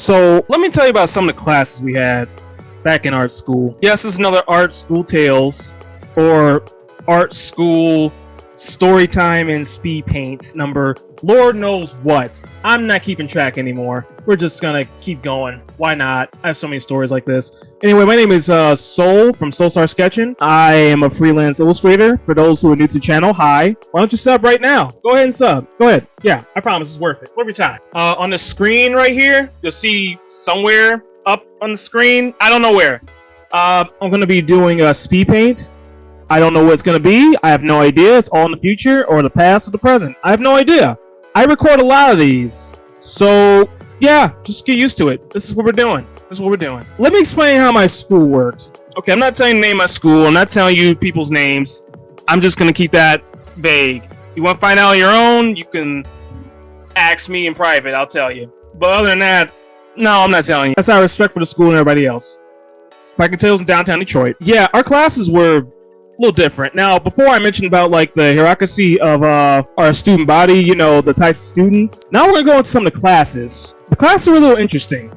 So let me tell you about some of the classes we had back in art school. Yes, this is another art school tales or art school Storytime and speed paint number Lord knows what. I'm not keeping track anymore. We're just gonna keep going. Why not? I have so many stories like this. Anyway, my name is Soul from Soulstar Sketching. I am a freelance illustrator. For those who are new to the channel, hi. Why don't you sub right now? Go ahead and sub. Go ahead. Yeah, I promise it's worth it. Worth your time. On the screen right here, you'll see somewhere up on the screen. I don't know where. I'm gonna be doing speed paint. I don't know what it's going to be. I have no idea. It's all in the future or the past or the present. I have no idea. I record a lot of these. So, yeah, just get used to it. This is what we're doing. Let me explain how my school works. Okay, I'm not telling you the name of my school. I'm not telling you people's names. I'm just going to keep that vague. You want to find out on your own, you can ask me in private. I'll tell you. But other than that, no, I'm not telling you. That's out of respect for the school and everybody else. If I can tell, it was in downtown Detroit. Yeah, our classes were a little different. Now, before I mentioned about like the hierarchy of our student body, you know, the types of students. Now we're gonna go into some of the classes. The classes were a little interesting.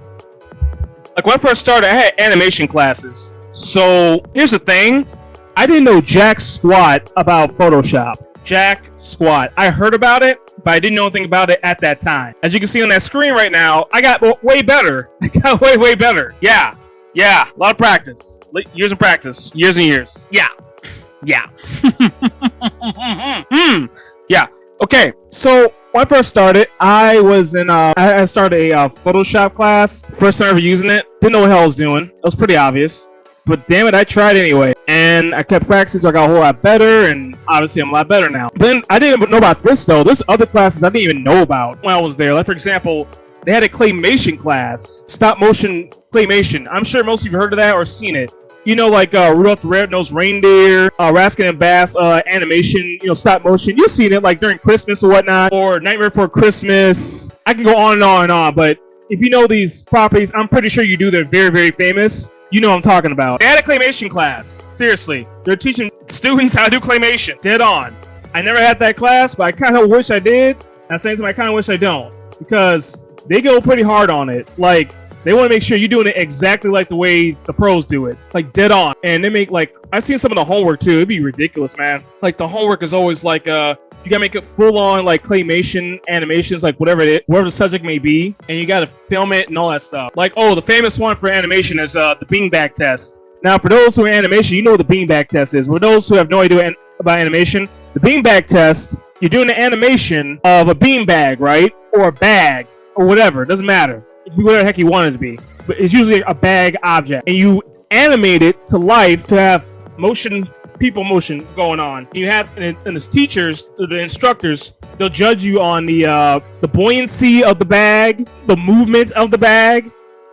Like when I first started, I had animation classes. So here's the thing: I didn't know jack squat about Photoshop. Jack squat. I heard about it, but I didn't know anything about it at that time. As you can see on that screen right now, I got way better. I got way better. Yeah, a lot of practice. Years of practice. Years and years. Yeah. Yeah. Okay. So when I first started, I was in I started a Photoshop class. First time ever using it. Didn't know what the hell I was doing. It was pretty obvious. But damn it, I tried anyway. And I kept practicing, so I got a whole lot better, and obviously I'm a lot better now. But then I didn't know about this though. There's other classes I didn't even know about when I was there. Like for example, they had a claymation class. Stop motion claymation. I'm sure most of you have heard of that or seen it. You know, like Rudolph the Red-Nosed Reindeer, Raskin and Bass animation, you know, stop motion. You've seen it like during Christmas or whatnot, or Nightmare Before Christmas. I can go on and on and on, but if you know these properties, I'm pretty sure you do. They're very famous. You know what I'm talking about. They had a claymation class. Seriously. They're teaching students how to do claymation. Dead on. I never had that class, but I kind of wish I did. At the same time, I kind of wish I don't. Because they go pretty hard on it. Like, they want to make sure you're doing it exactly like the way the pros do it. Like, dead on. And they make, like, I've seen some of the homework, too. It'd be ridiculous, man. Like, the homework is always, like, you gotta make it full-on, like, claymation animations, like, whatever the subject may be. And you gotta film it and all that stuff. Like, oh, the famous one for animation is the beanbag test. Now, for those who are in animation, you know what the beanbag test is. For those who have no idea about animation, the beanbag test, you're doing the animation of a beanbag, right? Or a bag, or whatever. It doesn't matter. It can be whatever the heck you want it to be. But it's usually a bag object. And you animate it to life to have people motion going on. You have, and the teachers, the instructors, they'll judge you on the buoyancy of the bag, the movement of the bag.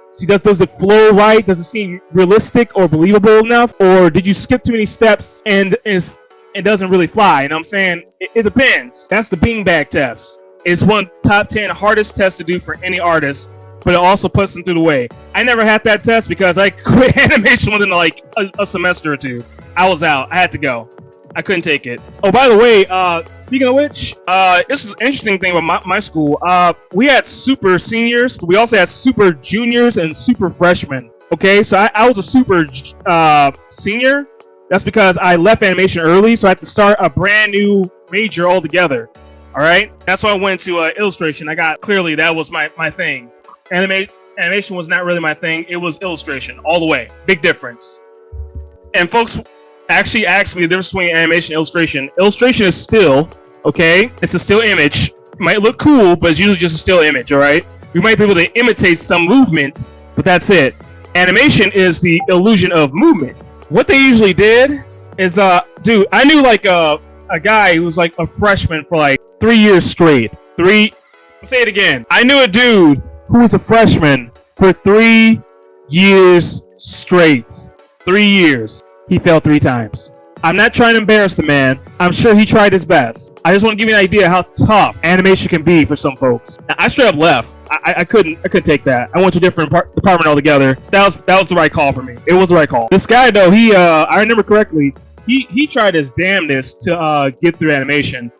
See, does it flow right? Does it seem realistic or believable enough? Or did you skip too many steps and it doesn't really fly? You know what I'm saying? It depends. That's the beanbag test. It's one of the top 10 hardest tests to do for any artist, but it also puts them through the way. I never had that test because I quit animation within like a semester or two. I was out. I had to go. I couldn't take it. Oh, by the way, speaking of which, this is an interesting thing about my school. We had super seniors, but we also had super juniors and super freshmen. Okay, so I was a super senior. That's because I left animation early, so I had to start a brand new major altogether. All right, that's why I went to illustration. Clearly that was my thing. Animation was not really my thing. It was illustration all the way. Big difference. And folks actually asked me the difference between animation and illustration. Illustration is still, okay? It's a still image. It might look cool, but it's usually just a still image, all right? You might be able to imitate some movements, but that's it. Animation is the illusion of movement. What they usually did is, dude, I knew like a guy who was like a freshman for like 3 years straight. Say it again. I knew a dude who was a freshman for 3 years straight. 3 years. He failed 3 times. I'm not trying to embarrass the man. I'm sure he tried his best. I just want to give you an idea how tough animation can be for some folks. I straight up left. I couldn't take that. I went to a different department altogether. That was the right call for me. It was the right call. This guy though, I remember correctly, he tried his damnedest to get through animation.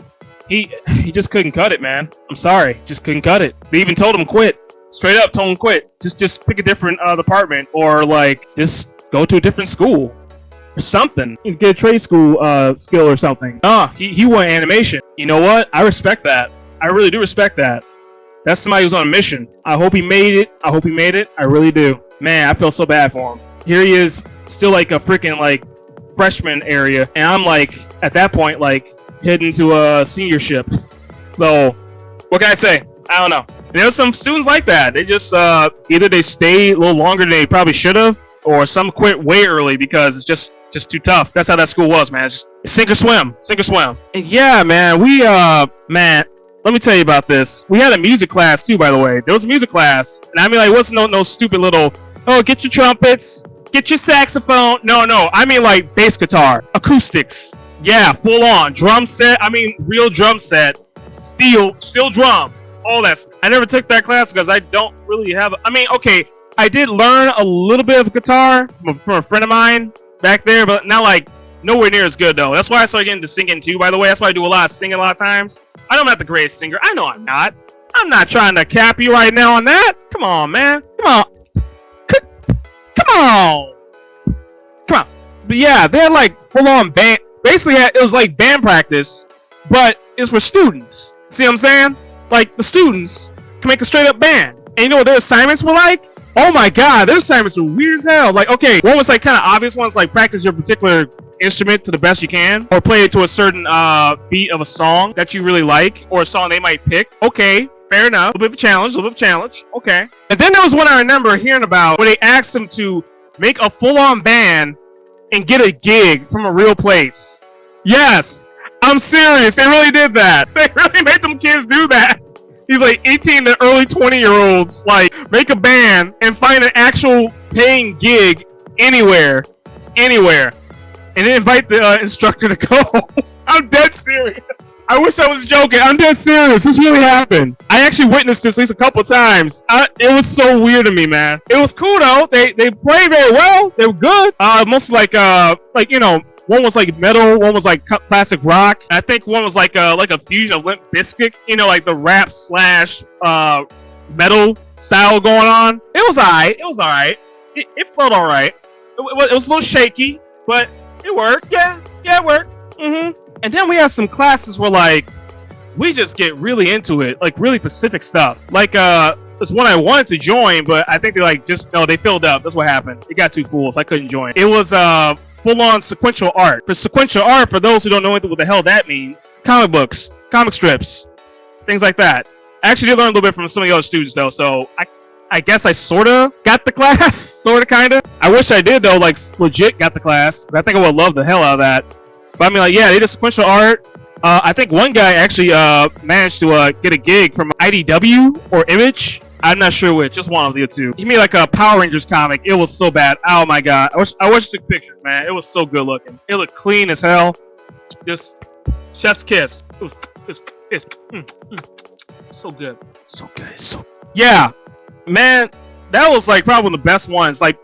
He just couldn't cut it, man. I'm sorry, just couldn't cut it. They even told him quit. Straight up told him quit. Just pick a different department, or like just go to a different school or something. Get a trade school skill or something. He went animation. You know what? I respect that. I really do respect that. That's somebody who's on a mission. I hope he made it. I really do. Man, I feel so bad for him. Here he is, still like a freaking like freshman area, and I'm like at that point like heading to a seniorship. So what can I say? I don't know. There's some students like that. They just either they stay a little longer than they probably should have, or some quit way early because it's just too tough. That's how that school was, man. Just sink or swim. And yeah, man, man, let me tell you about this. We had a music class too, by the way. There was a music class, and I mean, like, wasn't no stupid little, oh, get your trumpets, get your saxophone. No, I mean like bass guitar, acoustics. Yeah, full on drum set. I mean, real drum set. Steel drums, all that stuff. I never took that class because I don't really have. I mean, okay, I did learn a little bit of guitar from a friend of mine back there, but not like nowhere near as good though. That's why I started getting into singing too. By the way, that's why I do a lot of singing a lot of times. I know I'm not the greatest singer. I know I'm not. I'm not trying to cap you right now on that. Come on, man. Come on. But yeah, they're like full on band. Basically, it was like band practice, but it's for students. See what I'm saying? Like, the students can make a straight up band. And you know what their assignments were like? Oh my god, their assignments were weird as hell. Like, okay, one was like kind of obvious ones, like practice your particular instrument to the best you can, or play it to a certain beat of a song that you really like, or a song they might pick. Okay, fair enough. A little bit of a challenge. Okay. And then there was one I remember hearing about where they asked them to make a full-on band and get a gig from a real place. Yes, I'm serious. They really did that. They really made them kids do that. These like 18 to early 20-year-olds like make a band and find an actual paying gig anywhere, and then invite the instructor to go. I'm dead serious. I wish I was joking. I'm dead serious. This really happened. I actually witnessed this at least a couple times. It was so weird to me, man. It was cool though. They played very well. They were good. Mostly like you know. One was like metal, one was like classic rock. I think one was like a fusion of Limp Bizkit, you know, like the rap slash metal style going on. It was alright. It felt alright. It was a little shaky, but it worked. Yeah, it worked. And then we had some classes where like we just get really into it, like really specific stuff. Like there's one I wanted to join, but I think they filled up. That's what happened. It got too full, so I couldn't join. It was full-on sequential art. For sequential art, for those who don't know what the hell that means, comic books, comic strips, things like that. I actually did learn a little bit from some of the other students though, so I guess I sorta got the class, sorta kinda. I wish I did though, like legit got the class, because I think I would love the hell out of that. But I mean, like, yeah, they did sequential art. I think one guy actually managed to get a gig from IDW or Image. I'm not sure which, just one of the two. He made like a Power Rangers comic. It was so bad. Oh my god. I wish I took pictures, man. It was so good looking. It looked clean as hell. Just chef's kiss. It's so good. So yeah, man, that was like probably one of the best ones. Like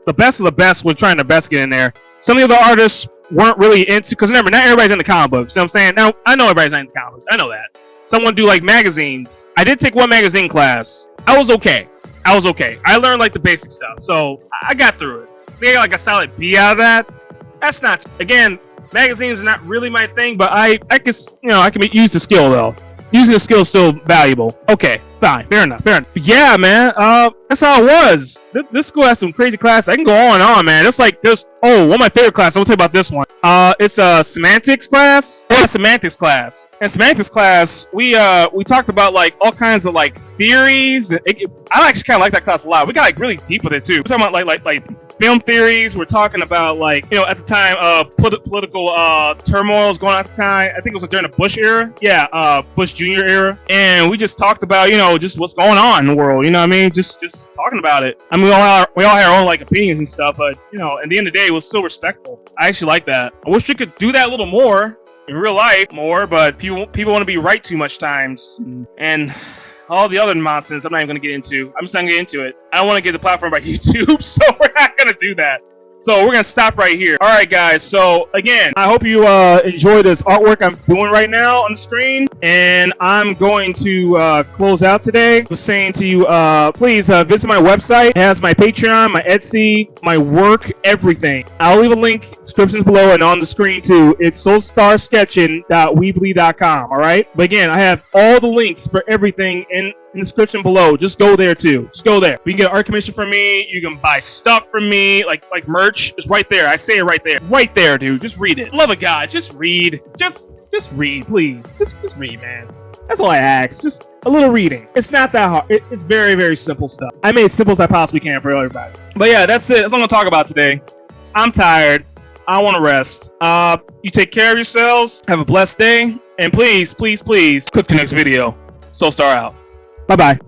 the best of the best when trying to best get in there. Some of the other artists weren't really into, because remember, not everybody's into comic books. You know what I'm saying? Now I know everybody's not into comic books. I know that. Someone do like magazines. I did take one magazine class. I was okay. I learned like the basic stuff, so I got through it. I got like a solid B out of that. That's not, again, magazines are not really my thing, but I can, you know, I can use the skill though. Using the skill is still valuable. Okay, fine, fair enough. But yeah, man, that's how it was. This school has some crazy classes. I can go on and on, man. It's like one of my favorite classes. I'll tell you about this one. It's a Semantics class. Yeah, Semantics class. In Semantics class, we talked about like all kinds of like theories. I actually kind of like that class a lot. We got like really deep with it too. We're talking about like film theories. We're talking about like, you know, at the time political turmoils going on at the time. I think it was like during the Bush era. Yeah, Bush Jr. era. And we just talked about, you know, just what's going on in the world. You know what I mean? Just talking about it. I mean, we all had our own like opinions and stuff, but you know, at the end of the day, it was still respectful. I actually like that. I wish we could do that a little more in real life, but people want to be right too much times, and all the other nonsense I'm not even going to get into. I'm just not going to get into it. I don't want to get the platform by YouTube, so we're not going to do that. So we're gonna stop right here. All right, guys. So again, I hope you enjoy this artwork I'm doing right now on the screen, and I'm going to close out today. I was saying to you, please visit my website. It has my Patreon, my Etsy, my work, everything. I'll leave a link descriptions below and on the screen too. It's soulstarsketching.weebly.com. All right. But again, I have all the links for everything in the description below. Just go there too. Just go there. You can get art commission from me. You can buy stuff from me, like merch. It's right there. I say it right there. Right there, dude. Just read it. Love of God. Just read. Just read, please. Just read, man. That's all I ask. Just a little reading. It's not that hard. It's very, very simple stuff. I made it as simple as I possibly can for everybody. But yeah, that's it. That's all I'm gonna talk about today. I'm tired. I want to rest. You take care of yourselves. Have a blessed day. And please, please, please click the next video. Soulstar out. Bye-bye.